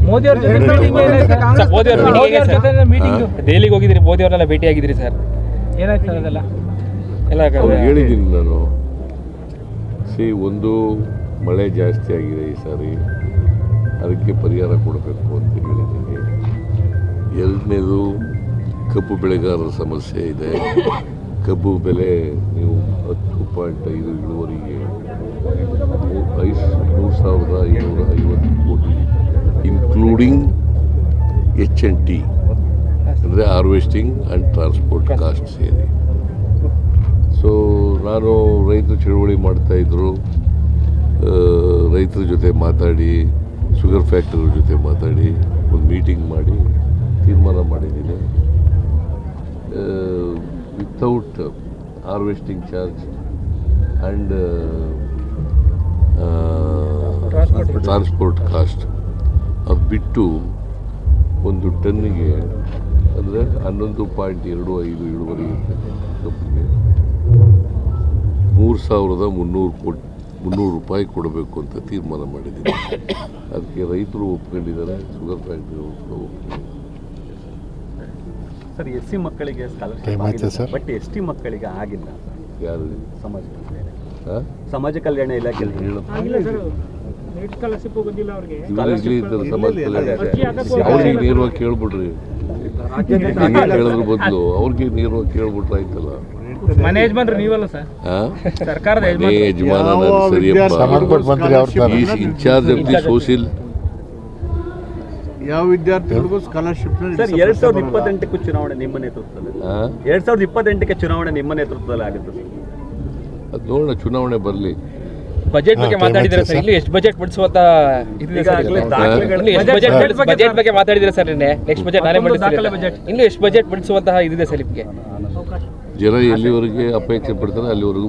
ಮೋದಿ ಅವ್ರ ಜೊತೆ ಮೀಟಿಂಗ್ ದೆಹಲಿಗೆ ಹೋಗಿದ್ರಿ, ಮೋದಿ ಅವ್ರನ್ನೆಲ್ಲ ಭೇಟಿ ಆಗಿದ್ರಿ ಸರ್, ಏನಾಯ್ತು ಸರ್ ಅದೆಲ್ಲ? ಎಲ್ಲ ಹೇಳಿದ್ದೀನಿ ನಾನು. ಒಂದು ಮಳೆ ಜಾಸ್ತಿ ಆಗಿದೆ ಈ ಸಾರಿ, ಅದಕ್ಕೆ ಪರಿಹಾರ ಕೊಡಬೇಕು ಅಂತ ಹೇಳಿದ್ದೀನಿ. ಎರಡನೇದು ಕಬ್ಬು ಬೆಳೆಗಾರರ ಸಮಸ್ಯೆ ಇದೆ. ಕಬ್ಬು ಬೆಲೆ ನೀವು 10.5 ಇಳುವರಿಗೆ 3,550 ಕೋಟಿ ಇನ್ಕ್ಲೂಡಿಂಗ್ H&T ಅಂದರೆ ಹಾರ್ವೆಸ್ಟಿಂಗ್ ಆ್ಯಂಡ್ ಟ್ರಾನ್ಸ್ಪೋರ್ಟ್ ಕಾಸ್ಟ್ ಸೇರಿ. ಸೊ ನಾನು ರೈತರು ಚಳುವಳಿ ಮಾಡ್ತಾಯಿದ್ರು, ರೈತರ ಜೊತೆ ಮಾತಾಡಿ, ಶುಗರ್ ಫ್ಯಾಕ್ಟ್ರಿ ಜೊತೆ ಮಾತಾಡಿ ಒಂದು ಮೀಟಿಂಗ್ ಮಾಡಿ ತೀರ್ಮಾನ ಮಾಡಿದ್ದೀನಿ. Without harvesting charge and transport cost ಅದು ಬಿಟ್ಟು ಒಂದು ಟನ್ನಿಗೆ ಅಂದರೆ 11.25 ಇಳುವರಿ ಕಬ್ಬಿಗೆ 3,300 ರೂಪಾಯಿ ಕೊಡಬೇಕು ಅಂತ ತೀರ್ಮಾನ ಮಾಡಿದ್ದೀನಿ. ಅದಕ್ಕೆ ರೈತರು ಒಪ್ಕೊಂಡಿದ್ದಾರೆ, ಶುಗರ್ ಫ್ಯಾಕ್ಟ್ರಿ ಒಪ್ಕೊಂಡಿದ್ದಾರೆ. ಸರ್, SC ಮಕ್ಕಳಿಗೆ ಸ್ಕಾಲರ್ಶಿಪ್ ಬಟ್ ST ಮಕ್ಕಳಿಗೆ ಆಗಿಲ್ಲ. ಯಾರು? ಸಮಾಜ ಕಲ್ಯಾಣ ಇಲಾಖೆ ಅವ್ರಿಗೆ ನೇರವಾಗಿ ಕೇಳ್ಬಿಡ್ರಿ, ಕೇಳೋದ್ರ ಬದಲು ಅವ್ರಿಗೆ ನೇರವಾಗಿ ಕೇಳ್ಬಿಟ್ರೆ ಆಯ್ತಲ್ಲ. ಮನೆ ಯಜಮಾನ್ರು ನೀವಲ್ಲ ಸರ್, ಸರ್ಕಾರದ ಯಜಮಾನ ಇನ್ಚಾರ್ಜ್ ಆಫ್ ದಿ ಸೋಷಿಯಲ್. ಯಾವ ವಿದ್ಯಾರ್ಥಿಗಳಿಗೂ ಸ್ಕಾಲರ್ಶಿಪ್ ಸರ್ 2028ಕ್ಕೂ ಚುನಾವಣೆ ನಿಮ್ಮ ನೇತೃತ್ವದಲ್ಲಿ, 2028ಕ್ಕೆ ಚುನಾವಣೆ ನಿಮ್ಮ ನೇತೃತ್ವದಲ್ಲಿ ಆಗುತ್ತೆ ಸರ್. ಅದು ನೋಡೋಣ, ಚುನಾವಣೆ ಬರಲಿ. ಬಜೆಟ್ ಬಗ್ಗೆ ಮಾತಾಡಿದ್ರೆ ಸರ್, ಇಲ್ಲಿ ಎಷ್ಟು ಬಜೆಟ್ ಬಿಡಿಸುವಂತ ಬಜೆಟ್ ಬಗ್ಗೆ ಮಾತಾಡಿದ್ರೆ ಸರ್, ನೆಕ್ಸ್ಟ್ ಬಜೆಟ್ ನಾನೇ ಮಂಡಿಸ್ತೀನಿ, ಇನ್ನು ಎಷ್ಟು ಬಜೆಟ್ ಬಿಡಿಸುವಂತಹ ಇದಿದೆ ಸರ್ ನಿಮಗೆ? ಜನ ಎಲ್ಲಿವರೆಗೆ ಅಪೇಕ್ಷೆ ಪಡ್ತಾರೆ ಅಲ್ಲಿವರೆಗೂ